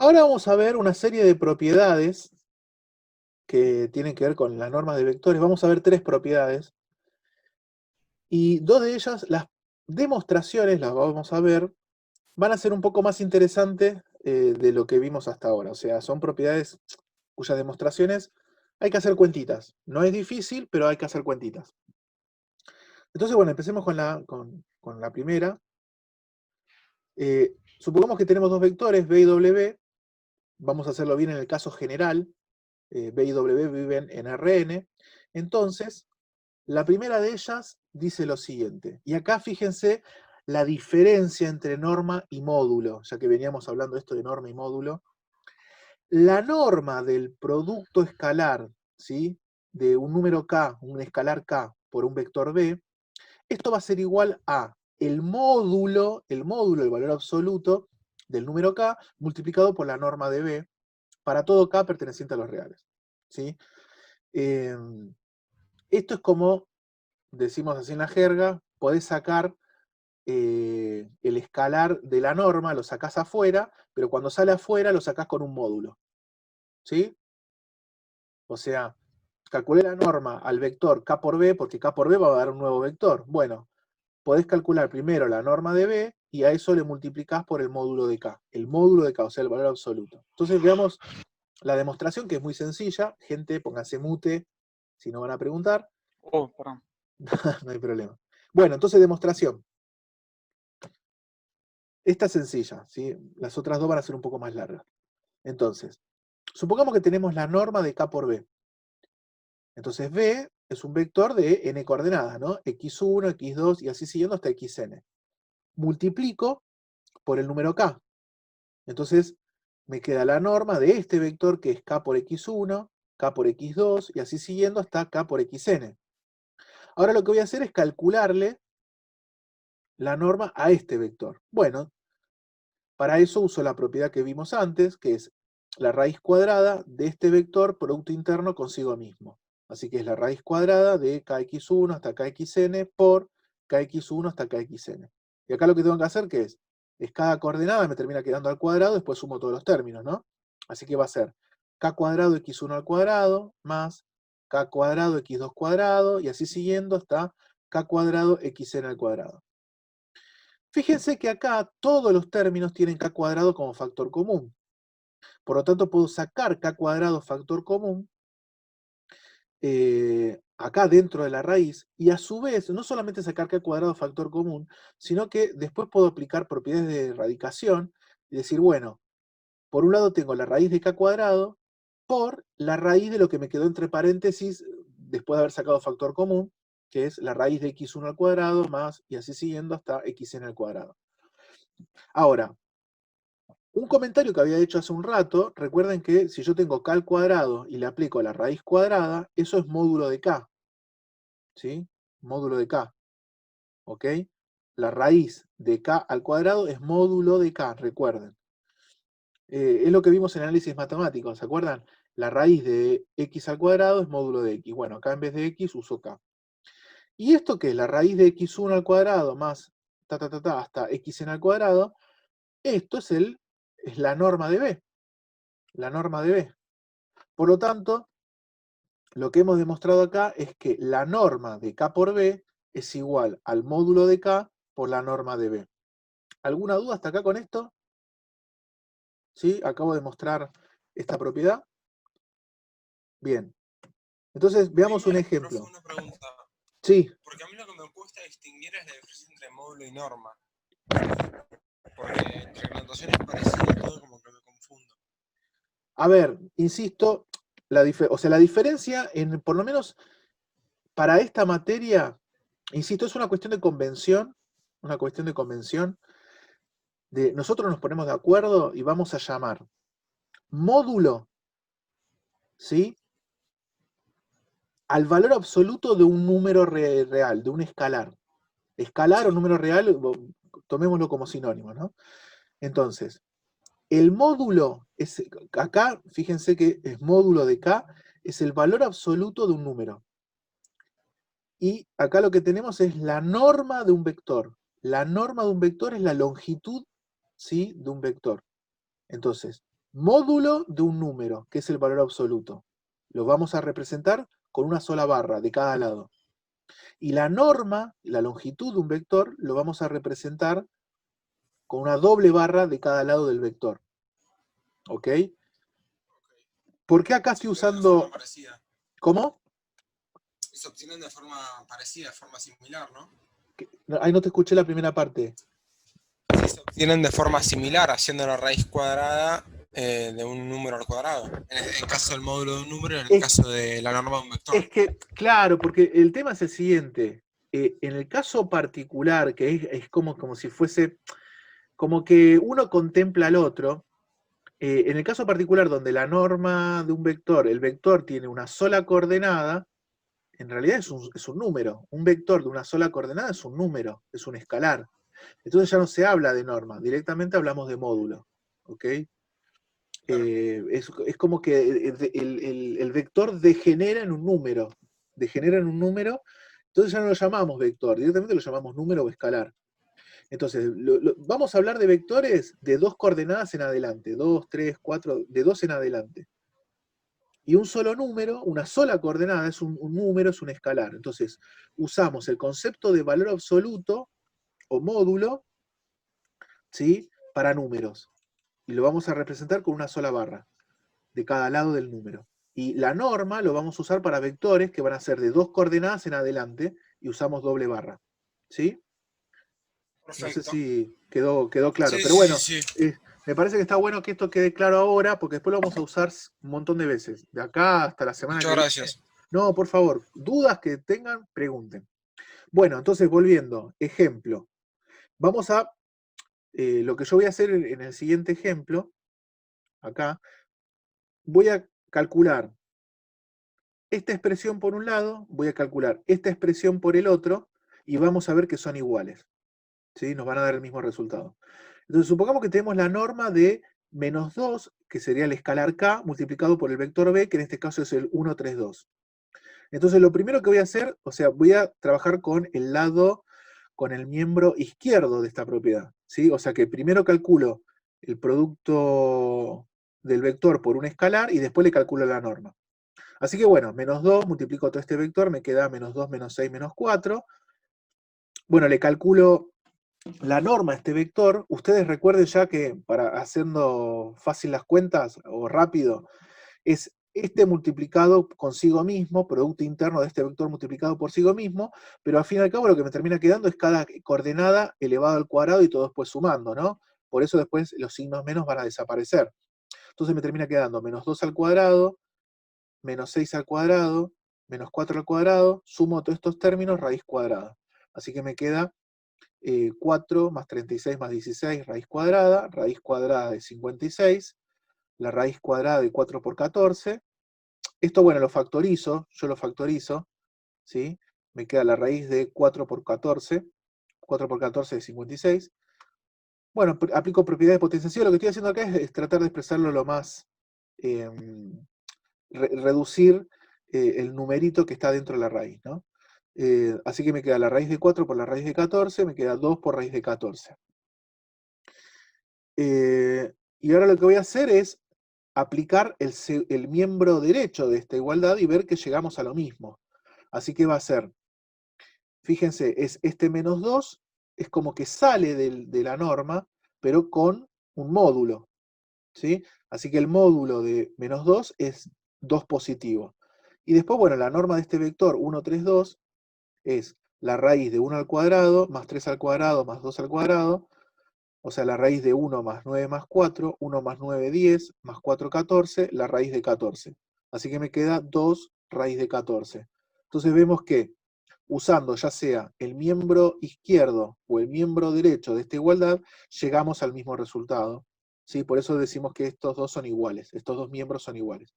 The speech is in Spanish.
Ahora vamos a ver una serie de propiedades que tienen que ver con las normas de vectores. Vamos a ver 3 propiedades. Y 2 de ellas, las demostraciones, las vamos a ver, van a ser un poco más interesantes de lo que vimos hasta ahora. O sea, son propiedades cuyas demostraciones hay que hacer cuentitas. No es difícil, pero hay que hacer cuentitas. Entonces, bueno, empecemos con la primera. Supongamos que tenemos dos vectores, B y W. Vamos a hacerlo bien en el caso general. B y W viven en Rn. Entonces, la primera de ellas dice lo siguiente. Y acá fíjense la diferencia entre norma y módulo, ya que veníamos hablando de esto de norma y módulo. La norma del producto escalar, ¿sí?, de un número k, un escalar k, por un vector b, esto va a ser igual a el módulo, el valor absoluto del número k, multiplicado por la norma de b, para todo k perteneciente a los reales. ¿Sí? Esto es como, decimos así en la jerga, podés sacar el escalar de la norma, lo sacás afuera, pero cuando sale afuera lo sacás con un módulo. ¿Sí? O sea, calculé la norma al vector k por b, porque k por b va a dar un nuevo vector. Bueno, podés calcular primero la norma de b, y a eso le multiplicás por el módulo de k. El módulo de k, o sea, el valor absoluto. Entonces veamos la demostración, que es muy sencilla. Gente, pónganse mute si no van a preguntar. Oh, perdón. No hay problema. Bueno, entonces demostración. Esta es sencilla, ¿sí? Las otras dos van a ser un poco más largas. Entonces, supongamos que tenemos la norma de k por b. Entonces b es un vector de n coordenadas, ¿no? x1, x2 y así siguiendo hasta xn. Multiplico por el número k. Entonces me queda la norma de este vector, que es k por x1, k por x2 y así siguiendo hasta k por xn. Ahora lo que voy a hacer es calcularle la norma a este vector. Bueno, para eso uso la propiedad que vimos antes, que es la raíz cuadrada de este vector producto interno consigo mismo. Así que es la raíz cuadrada de kx1 hasta kxn por kx1 hasta kxn. Y acá lo que tengo que hacer, ¿qué es? Es cada coordenada me termina quedando al cuadrado, después sumo todos los términos, ¿no? Así que va a ser k cuadrado x1 al cuadrado más k cuadrado x2 cuadrado y así siguiendo hasta k cuadrado xn al cuadrado. Fíjense que acá todos los términos tienen k cuadrado como factor común. Por lo tanto, puedo sacar k cuadrado factor común acá dentro de la raíz, y a su vez, no solamente sacar k cuadrado factor común, sino que después puedo aplicar propiedades de erradicación y decir, bueno, por un lado tengo la raíz de k cuadrado por la raíz de lo que me quedó entre paréntesis después de haber sacado factor común, que es la raíz de x1 al cuadrado más, y así siguiendo hasta xn al cuadrado. Ahora, un comentario que había hecho hace un rato, recuerden que si yo tengo k al cuadrado y le aplico la raíz cuadrada, eso es módulo de k, ¿sí? Módulo de k, ¿ok? La raíz de k al cuadrado es módulo de k, recuerden. Es lo que vimos en análisis matemático, ¿se acuerdan? La raíz de x al cuadrado es módulo de x. Bueno, acá en vez de x uso k. ¿Y esto qué es? La raíz de x1 al cuadrado más hasta xn al cuadrado. Esto es la norma de b. La norma de b. Por lo tanto, lo que hemos demostrado acá es que la norma de k por b es igual al módulo de k por la norma de b. ¿Alguna duda hasta acá con esto? ¿Sí? Acabo de mostrar esta propiedad. Bien. Entonces, veamos un Profe, ejemplo. una pregunta. Sí. Porque a mí lo que me cuesta distinguir es la diferencia entre módulo y norma. Porque entre la notación es parecida, todo como que me confundo. A ver, insisto, la diferencia, por lo menos para esta materia, insisto, es una cuestión de convención, una cuestión de convención. Nosotros nos ponemos de acuerdo y vamos a llamar módulo, ¿sí?, al valor absoluto de un número real, de un escalar. Escalar o Sí. número real, tomémoslo como sinónimo, ¿no? Entonces, el módulo, acá, fíjense que es módulo de k, es el valor absoluto de un número. Y acá lo que tenemos es la norma de un vector. La norma de un vector es la longitud, ¿sí?, de un vector. Entonces, módulo de un número, que es el valor absoluto. Lo vamos a representar con una sola barra de cada lado. Y la norma, la longitud de un vector, lo vamos a representar con una doble barra de cada lado del vector. ¿Ok? ¿Por qué acá Se estoy obtienen de forma usando... parecida. ¿Cómo? Se obtienen de forma parecida, de forma similar, ¿no? Ahí no te escuché la primera parte. Sí, se obtienen de forma similar, haciendo la raíz cuadrada de un número al cuadrado. En caso del módulo de un número, en el Es, caso de la norma de un vector. es que, claro, porque el tema es el siguiente. En el caso particular, que es como si fuese, como que uno contempla al otro, en el caso particular donde la norma de un vector, el vector tiene una sola coordenada, en realidad es un número. Un vector de una sola coordenada es un número, es un escalar. Entonces ya no se habla de norma, directamente hablamos de módulo. ¿Ok? Claro. Es como que el vector degenera en un número. Degenera en un número, entonces ya no lo llamamos vector, directamente lo llamamos número o escalar. Entonces, vamos a hablar de vectores de dos coordenadas en adelante, 2, 3, 4, de 2 en adelante. Y un solo número, una sola coordenada, es un número, es un escalar. Entonces, usamos el concepto de valor absoluto o módulo, ¿sí? Para números. Y lo vamos a representar con una sola barra de cada lado del número. Y la norma lo vamos a usar para vectores que van a ser de dos coordenadas en adelante y usamos doble barra. ¿Sí? No sé Perfecto. si quedó claro, Sí, pero sí, bueno, sí, sí. me parece que está bueno que esto quede claro ahora, porque después lo vamos a usar un montón de veces, de acá hasta la semana Muchas que viene. gracias. No, por favor, dudas que tengan, pregunten. Bueno, entonces volviendo, ejemplo. Vamos a, lo que yo voy a hacer en el siguiente ejemplo, acá, voy a calcular esta expresión por un lado, voy a calcular esta expresión por el otro, y vamos a ver que son iguales. ¿Sí? Nos van a dar el mismo resultado. Entonces, supongamos que tenemos la norma de menos 2, que sería el escalar k, multiplicado por el vector b, que en este caso es el 1, 3, 2. Entonces, lo primero que voy a hacer, o sea, voy a trabajar con el lado, con el miembro izquierdo de esta propiedad. ¿Sí? O sea que primero calculo el producto del vector por un escalar y después le calculo la norma. Así que bueno, menos 2, multiplico todo este vector, me queda menos 2, menos 6, menos 4. Bueno, le calculo la norma a este vector. Ustedes recuerden ya que, para haciendo fácil las cuentas o rápido, es este multiplicado consigo mismo, producto interno de este vector multiplicado por sí mismo, pero al fin y al cabo lo que me termina quedando es cada coordenada elevado al cuadrado y todo después sumando, ¿no? Por eso después los signos menos van a desaparecer. Entonces me termina quedando menos 2 al cuadrado, menos 6 al cuadrado, menos 4 al cuadrado, sumo todos estos términos, raíz cuadrada. Así que me queda 4 más 36 más 16, raíz cuadrada de 56, la raíz cuadrada de 4 por 14. Esto, bueno, lo factorizo, yo lo factorizo, ¿sí? Me queda la raíz de 4 por 14, 4 por 14 de 56. Bueno, aplico propiedad de potenciación, lo que estoy haciendo acá es tratar de expresarlo lo más, eh, reducir el numerito que está dentro de la raíz, ¿no? Así que me queda la raíz de 4 por la raíz de 14, me queda 2 por raíz de 14. Y ahora lo que voy a hacer es aplicar el miembro derecho de esta igualdad y ver que llegamos a lo mismo. Así que va a ser, fíjense, es este menos 2, es como que sale de la norma, pero con un módulo, ¿sí? Así que el módulo de menos 2 es 2 positivo. Y después, bueno, la norma de este vector 1, 3, 2 es la raíz de 1 al cuadrado, más 3 al cuadrado, más 2 al cuadrado, o sea, la raíz de 1 más 9 más 4, 1 más 9, 10, más 4, 14, la raíz de 14. Así que me queda 2 raíz de 14. Entonces vemos que usando ya sea el miembro izquierdo o el miembro derecho de esta igualdad, llegamos al mismo resultado. ¿Sí? Por eso decimos que estos dos son iguales, estos dos miembros son iguales.